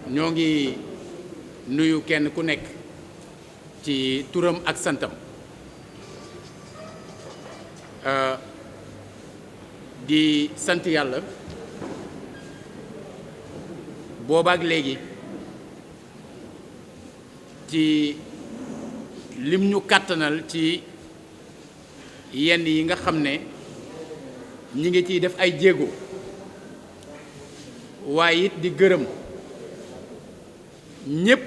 ñoo ngi nuyu kenn ku nekk ci turam ak santam di sant yàlla boobaak léegi ci lim ñu kàttanal ci yenn yi nga xam ne ñi ngi ciy def ay jéego waaye it di gërëm ñépp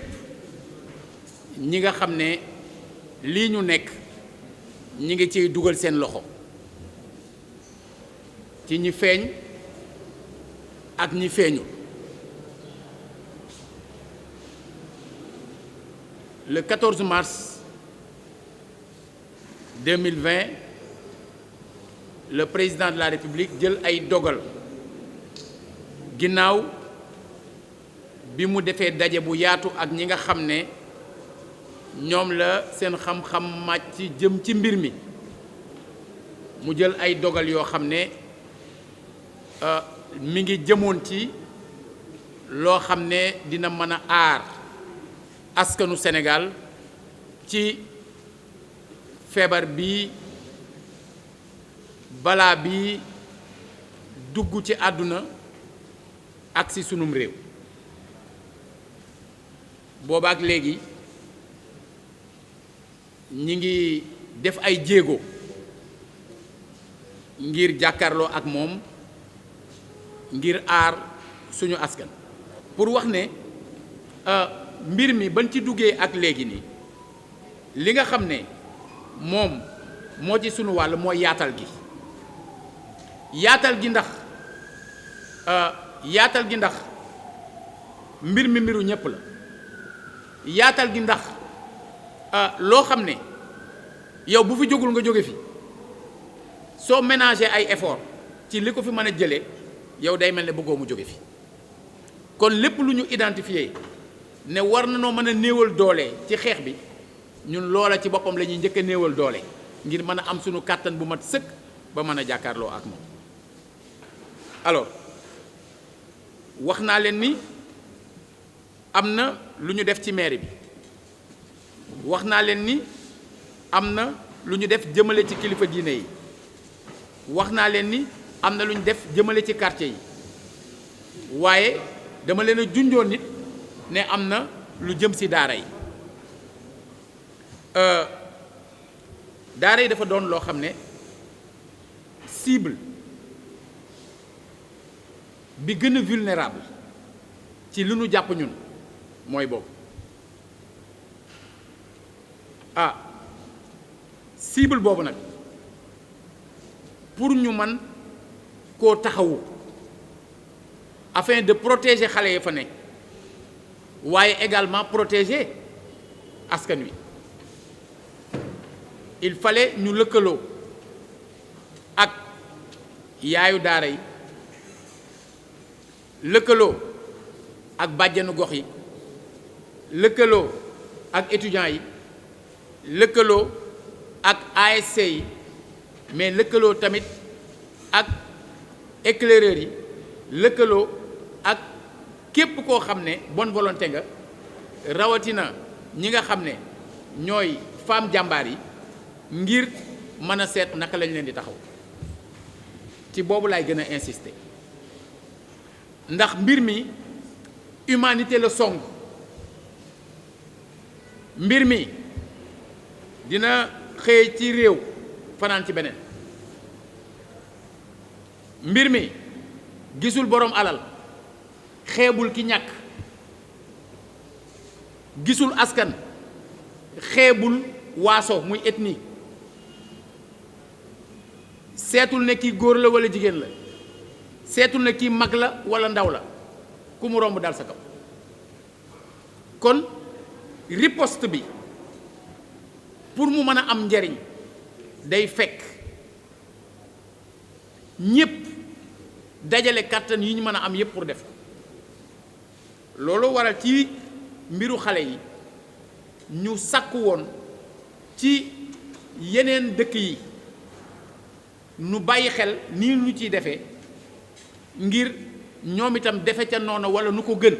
ñi nga xam ne lii ñu nekk ñi ngi ciy dugal seen loxo ci ñi feeñ ak ñi feeñu. Le 14 mars 2020 le président de la République jël ay dogal ginnaaw bi mu defee daje bu yaatu ak ñi nga xam ne ñoom la seen xam-xam màcc jëm ci mbir mi mu jël ay dogal yoo xam ne mi ngi jëmoon ci loo xam ne dina mën a aar askanu Sénégal ci feebar bi balaa bi dugg ci àdduna ak ci sunum réew boobaak léegi ñi ngi def ay jéego ngir jàkkaarloo ak moom ngir aar suñu askan pour wax ne mbir mi bañ ci duggee ak léegi nii li nga xam ne moom moo ci sunu wàll mooy yaatal gi ndax mbir mi mbiru ñépp la yaatal gi ndax loo xam ne yow bu fi jógul nga jóge fi soo ménager ay effort ci li ko fi mën a jëlee yow day mel ne bëggoo mu jóge fi kon lépp lu ñu identifié ne war na noo mën a néewal doole ci xeex bi ñun loola ci boppam la ñuy njëkk a néewal doole ngir mën a am sunu kàttan bu mat sëkk ba mën a jàkkaarloo ak moom. alors wax naa leen ni am na lu ñu def ci mairie bi wax naa leen ni am na lu ñu def jëmale ci kilifa diine yi wax naa leen ni am na lu ñu def jëmale ci quartier yi waaye dama leen a junjoon nit ne am na lu jëm ci daara yi daara yi dafa doon loo xam ne cible bi gën a vulnérable ci li nu jàpp ñun mooy boobu cible boobu nag pour ñu man koo taxawu afin de protéger xale yi fa nekk waaye également protéger askan wi il fallait ñu lëkkaloo ak yaayu daara yi lëkkaloo ak bàjjenu gox yi lëkkaloo ak étudiants yi lëkkaloo ak ASC yi mais lëkkaloo tamit ak éclaireurs yi lëkkaloo ak képp koo xam ne bonne volonté nga rawatina ñi nga xam ne ñooy femme jàmbaar yi ngir mën a seet naka lañ leen di taxaw ci boobu laay gën a insister ndax mbir mi humanité la song mbir mi dina xëy ci réew fanaan ci beneen mbir mi gisul boroom alal xeebul ki ñàkk gisul askan xeebul waaso muy ethnie seetul ne kii góor la walla jigéen la seetul ne kii mag la walla ndaw la ku mu romb dal sa kaw kon riposte bi pour mu mën a am njariñ day fekk ñépp dajale kàttan yi ñu mën a am yépp pour def loolu waral ci mbiru xale yi ñu sàkku woon ci yeneen dëkk yi nu bàyyi xel nii ñu ciy defee ngir ñoom itam defe ca noonu walla nu ko gën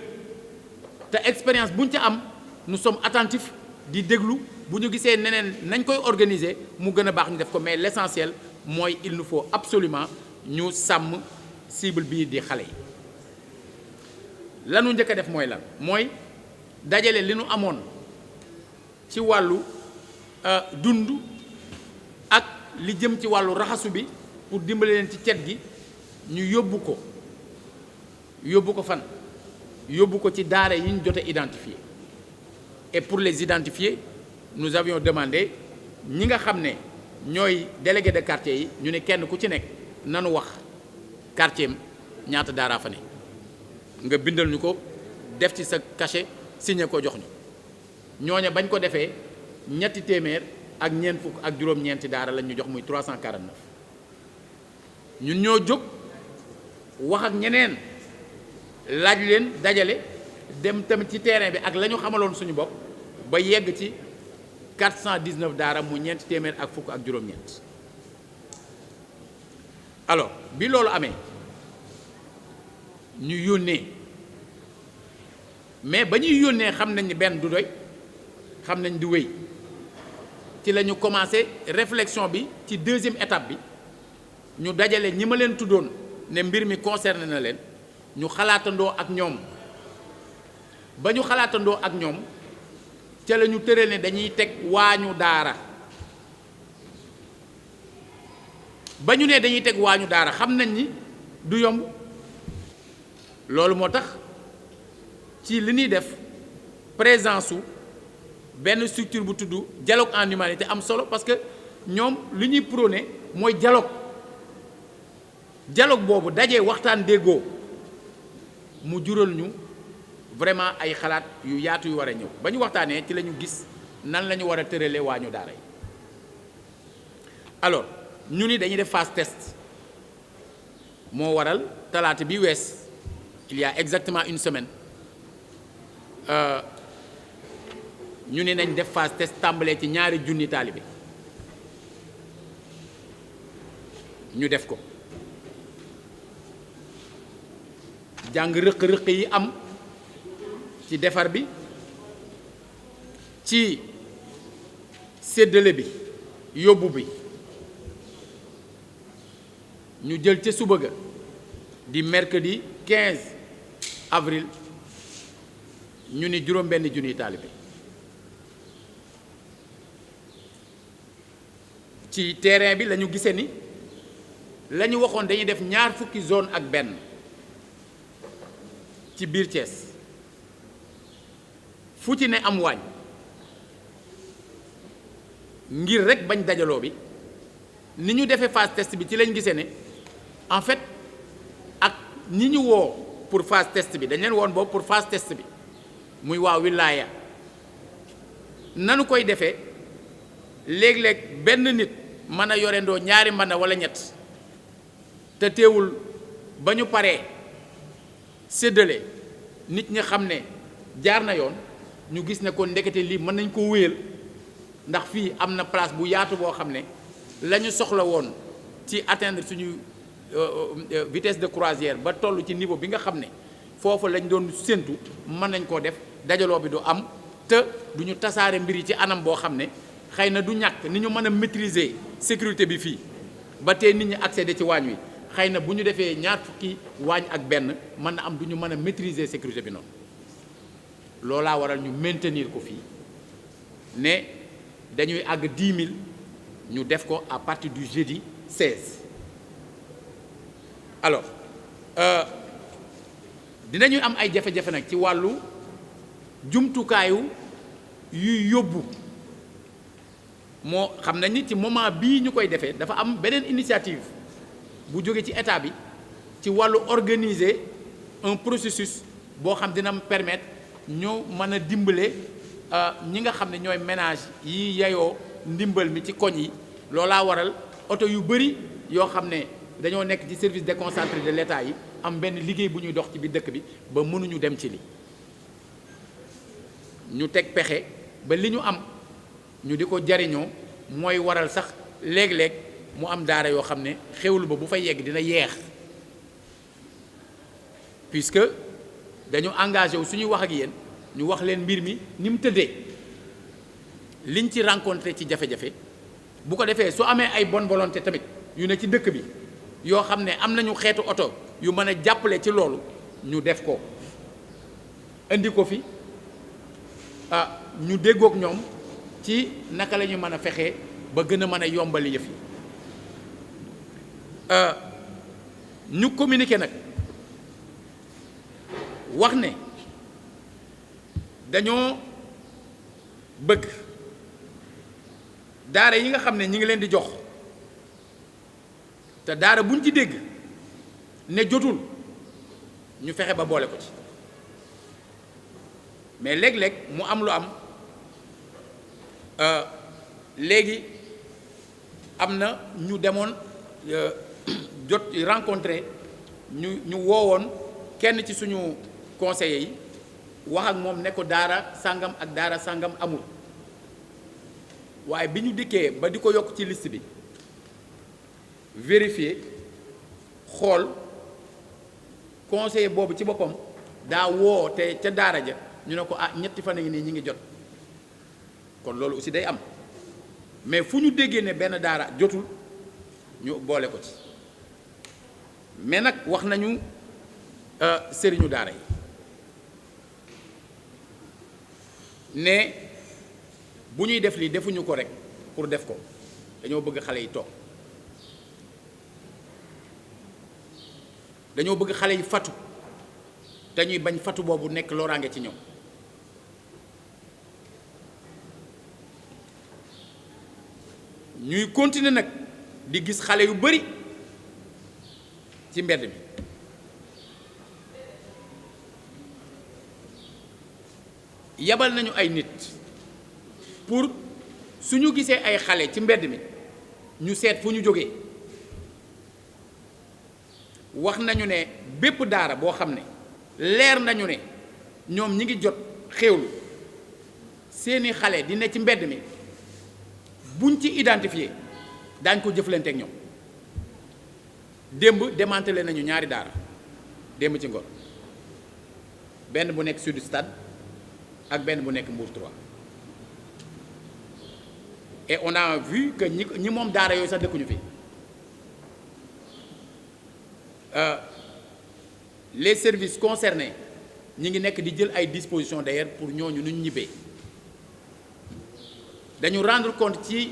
te expérience buñ ca am nous sommes attentifs di déglu bu ñu gisee neneen nañ koy organiser mu gën a baax ñu def ko, mais l'essentiel mooy il nous faut absolument ñu sàmm cible bii di xale yi. lanu njëkk a def mooy lan mooy dajale li nu amoon ci wàllu dund ak li jëm ci wàllu raxasu bi pour dimbale leen ci cet gi, ñu yóbbu ko fan yóbbu ko ci daara yi ñu jot a identifier. Et pour les identifier nous avions demandé ñi nga xam ne ñooy délégué de quartier yi ñu ne kenn ku ci nekk nanu wax quartier am ñaata daaraa fa ne nga bindal ñu ko def ci sa cachet signé ko jox ñu ñooña bañ ko defee ñetti téeméer ak ñeent fukk ak juróom-ñeenti daara lañ ñu jox muy 349 ñun ñoo jóg wax ak ñeneen laaj leen dajale dem tamit ci terrain bi ak la ñu xamaloon suñu bopp ba yegg ci 419 daara mu ñeenti téeméer ak fukk ak juróom-ñeent. alors bi loolu amee ñu yónnee mais ba ñuy yónnee xam nañ ni benn du doy xam nañ di wéy ci la ñu commencé réflexion bi ci deuxième étape bi ñu dajale ñi ma leen tuddoon ne mbir mi concerné na leen ñu xalaatandoo ak ñoom. ba ñu xalaatandoo ak ñoom ca la ñu tëral ne dañuy teg waañu daara ba ñu ne dañuy teg waañu daara xam nañ ni du yomb loolu moo tax ci li ñuy def présence su benn structure bu tudd dialogue en humanité am solo parce que ñoom li ñuy prôné mooy dialogue boobu dajee waxtaan déggoo mu jural ñu vraiment ay xalaat yu yaatu yu war a ñëw ba ñu waxtaanee ci la ñu gis nan la ñu war a tëralee waañu daara yi. alors ñu ni dañuy def phase test moo waral talaata bi wees il y a exactement une semaine ñu ni nañ def phase test tàmbalee ci 2,000 taalibe ñu def ko jàng rëq-rëq yi am ci defar bi ci séddale bi yóbbu bi ñu jël ca suba ga di mercredi 15 avril ñu ni juróom-benn junniy taalibe ci terrain bi la ñu gisee ni la ñu waxoon dañuy def 2 fukki zone ak benn ci biir Thiès fu ci ne am waañ ngir rek bañ dajaloo bi ni ñu defee phase test bi ci lañ gisee ne en fait ak ñi ñu woo pour phase test bi dañ leen woon boobu pour phase test bi muy waa wilaaya nanu koy defee léeg-léeg benn nit mën a yorendoo 2 mbana wala 3 te teewul ba ñu paree séddale nit ñi xam ne jaar na yoon ñu gis ne ko ndekete lii mën nañ ko wéyal ndax fii am na place bu yaatu boo xam ne la ñu soxla woon ci atteindre suñu vitesse de croisière ba toll ci niveau bi nga xam ne foofu lañ doon séntu mën nañ koo def dajaloo bi du am te du ñu tasaare mbir yi ci anam boo xam ne xëy na du ñàkk ni ñu mën a maîtriser sécurité bi fii ba tey nit ñi accéder ci waañ wi xëy na bu ñu defee 2 fukki waañ ak benn mën na am du ñu mën a maîtriser sécurité bi noonu loolaa waral ñu maintenir ko fii ne dañuy àgg 10 000 ñu def ko à partir du jeudi 16. alors dinañuy am ay jafe-jafe nag ci wàllu jumtukaayu yuy yóbbu moo xam nañ ni ci moment bii ñu koy defee dafa am beneen initiative bu jóge ci état bi ci wàllu organiser un processus boo xam dina permettre ñoo mën a dimbale ñi nga xam ne ñooy ménage yi yayoo ndimbal mi ci koñ yi loolaa waral oto yu bëri yoo xam ne dañoo nekk ci service déconcentré de l'État yi am benn liggéey bu ñuy dox ci biir dëkk bi ba mënuñu dem ci li ñu teg pexe ba li ñu am ñu di ko jariñoo mooy waral sax léeg-léeg mu am daara yoo xam ne xewlu ba bu fa yegg dina yeex puisque dañu engagé wu suñuy wax ak yéen ñu wax leen mbir mi ni mu tëddee liñ ci rencontré ci jafe-jafe bu ko defee su amee ay bonne volonté tamit yu ne ci dëkk bi yoo xam ne am nañu xeetu oto yu mën a jàppale ci loolu ñu def ko indi ko fi ñu déggook ñoom ci naka la ñu mën a fexee ba gën a mën a yombali yëf yi ñu communiqué nag wax ne dañoo bëgg daara yi nga xam ne ñi ngi leen di jox te daara buñ ci dégg ne jotul ñu fexe ba boole ko ci mais léeg-léeg mu am lu am léegi am na ñu demoon jot rencontré ñu woowoon kenn ci suñu conseillers yi wax ak moom ne ko daara sàngam ak daara sàngam amul waaye bi ñu dikkee ba di ko yokk ci liste bi vérifier xool conseiller boobu ci boppam daa woo te ca daara ja ñu ne ko ñetti fan a ngi nii ñi ngi jot kon loolu aussi day am mais fu ñu déggee ne benn daara jotul ñu boole ko ci mais nag wax nañu sëriñu daara yi ne bu ñuy def lii defuñu ko rek pour def ko dañoo bëgg xale yi toog dañoo bëgg xale yi fatu te ñuy bañ fatu boobu nekk loraange ci ñoom ñuy continuer nag di gis xale yu bari ci mbedd mi yabal nañu ay nit pour suñu gisee ay xale ci mbedd mi ñu seet fu ñu jógee wax nañu ne bépp daara boo xam ne leer nañu ne ñoom ñi ngi jot xéewlu seeni xale di ne ci mbedd mi buñ ci identifié daañ ko jëflante ak ñoom démb démantelé nañu ñaari daara démb ci Ngor benn bu nekk Sud Stade ak benn bu nekk Mbour 3 et on a vu que ñi moom daara yooyu sax dëkkuñu fi les services concernés ñi ngi nekk di jël ay dispositions d'ailleurs pour ñooñu nu ñu ñibbee dañu rendre compte ci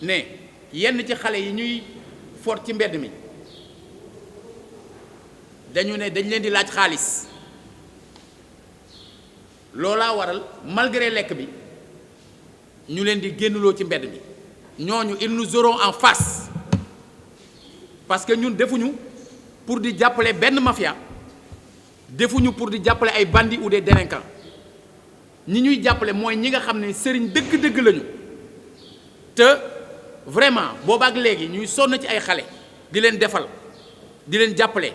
ne yenn ci xale yi ñuy fort ci mbedd mi dañu ne dañ leen di laaj xaalis loolaa waral malgré lekk bi ñu leen di génnuloo ci mbedd mi ñooñu ils nous auront en face parce que ñun defuñu pour di jàppale benn mafia defuñu pour di jàppale ay bandits ou des délinquants ñi ñuy jàppale mooy ñi nga xam ne sëriñ dëgg-dëgg lañu te vraiment boobaak léegi ñuy sonn ci ay xale di leen defal di leen jàppale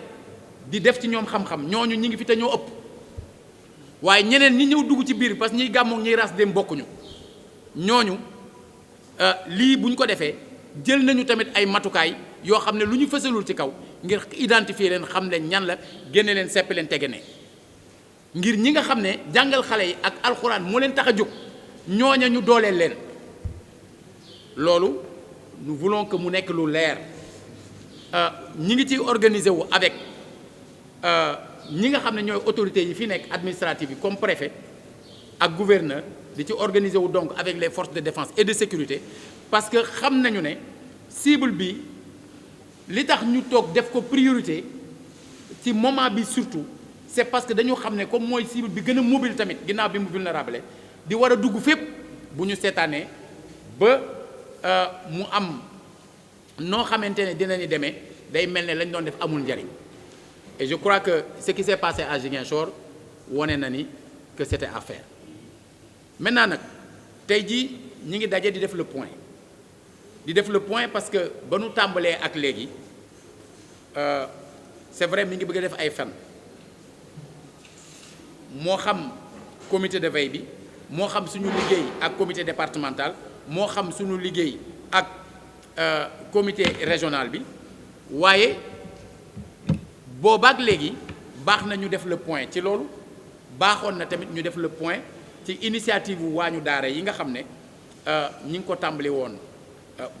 di def ci ñoom xam-xam ñooñu ñi ngi fi te ñoo ëpp waaye ñeneen ñi ñëw dugg ci biir parce que ñiy gàmmoog ñiy ras dem bokkuñu ñooñu lii bu ñu ko defee jël nañu tamit ay matukaay yoo xam ne lu ñu fësalul ci kaw ngir identifier leen xam leen ñan la génne leen seppi leen tege ne ngir ñi nga xam ne jàngal xale yi ak alxuraan moo leen tax a jóg ñooña ñu dooleel leen loolu nous voulons que mu nekk lu leer ñi ngi ci organiser wu avec ñi nga xam ne ñooy autorités yi fi nekk administratives yi comme préfet ak gouverneur di ci organiser wu donc avec les forces de défense et de sécurité parce que xam nañu ne cible bi li tax ñu toog def ko priorité ci moment bi surtout c'est parce que dañu xam ne comme mooy cible bi gën a mobile tamit ginnaaw bi mu vulnérable di war a dugg fépp bu ñu seetaanee ba mu am noo xamante ne dinañu demee day mel ne lañ doon def amul njariñ et je crois que ce qui s'est passé à Ziguinchor wone na ni que c'était à faire maintenant nag tey jii ñi ngi daje di def le point parce que ba nu tàmbalee ak léegi c'est vrai mi ngi bëgg a def ay fan moo xam comité de veille bi moo xam suñu liggéey ak comité départemental moo xam suñu liggéey ak comité régional bi waaye boobaak léegi baax na ñu def le point ci loolu baaxoon na tamit ñu def le point ci initiative wu waañu daara yi nga xam ne ñi ngi ko tàmbali woon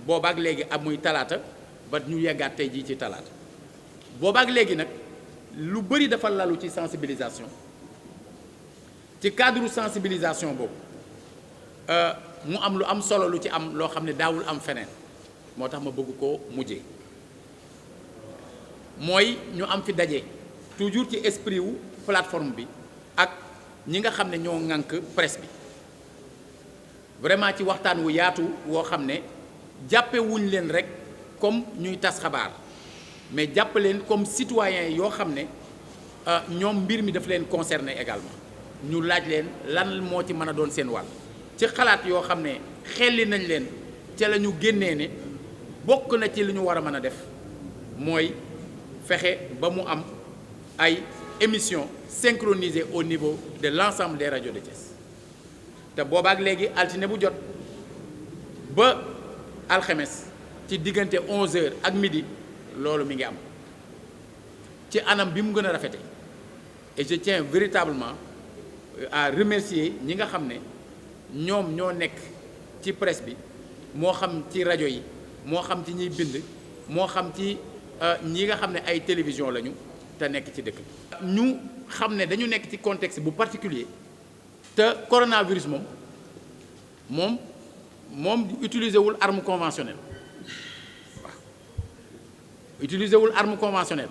boobaak léegi am muy talaata ba ñu yeggaat tey jii ci talaata boobaak léegi nag lu bëri dafa lalu ci sensibilisation ci cadre sensibilisation boobu mu am lu am solo lu ci am loo xam ne daawul am feneen moo tax ma bëgg koo mujjee mooy ñu am fi daje toujours ci esprit wu plateforme bi ak ñi nga xam ne ñoo ŋànk presse bi vraiment ci waxtaan wu yaatu woo xam ne jàppe wuñ leen rek comme ñuy tas xabaar mais jàpp leen comme citoyens yoo xam ne ñoom mbir mi daf leen concerné également ñu laaj leen lan moo ci mën a doon seen wàll ci xalaat yoo xam ne xelli nañ leen ca la ñu génnee ne bokk na ci li ñu war a mën a def mooy fexe ba mu am ay émissions synchronisées au niveau de l'ensemble des radios de Thiès te boobaak léegi altine bu jot ba alxames ci diggante 11h ak midi loolu mi ngi am ci anam bi mu gën a rafete et je tiens véritablement à remercier ñi nga xam ne ñoom ñoo nekk ci presse bi moo xam ci rajo yi moo xam ci ñiy bind moo xam ci ñi nga xam ne ay télévision lañu te nekk ci dëkk bi ñu xam ne dañu nekk ci contexte bu particulier te coronavirus moom utiliser wul arme conventionnelle waaw utiliser wul arme conventionnelle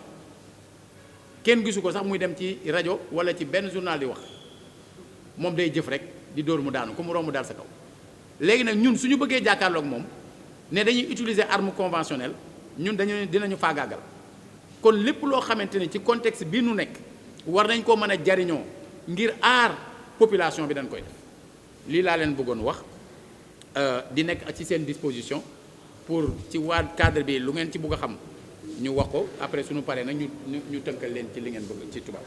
kenn gisu ko sax muy dem ci rajo wala ci benn journal di wax moom day jëf rek di dóor mu daanu ku mu romb daal sa kaw léegi nag ñun suñu bëggee jàkkaarloog moom ne dañuy utiliser arme conventionnelle ñun dinañu faagaagal kon lépp loo xamante ne ci contexte bii nu nekk war nañ koo mën a jariñoo ngir aar population bi dañ koy def lii laa leen bëggoon wax di nekk ci seen disposition pour ci waa cadre bi lu ngeen ci bëgg a xam ñu wax ko après suñu paree nag ñu tënkal leen ci li ngeen bëgg ci tubaab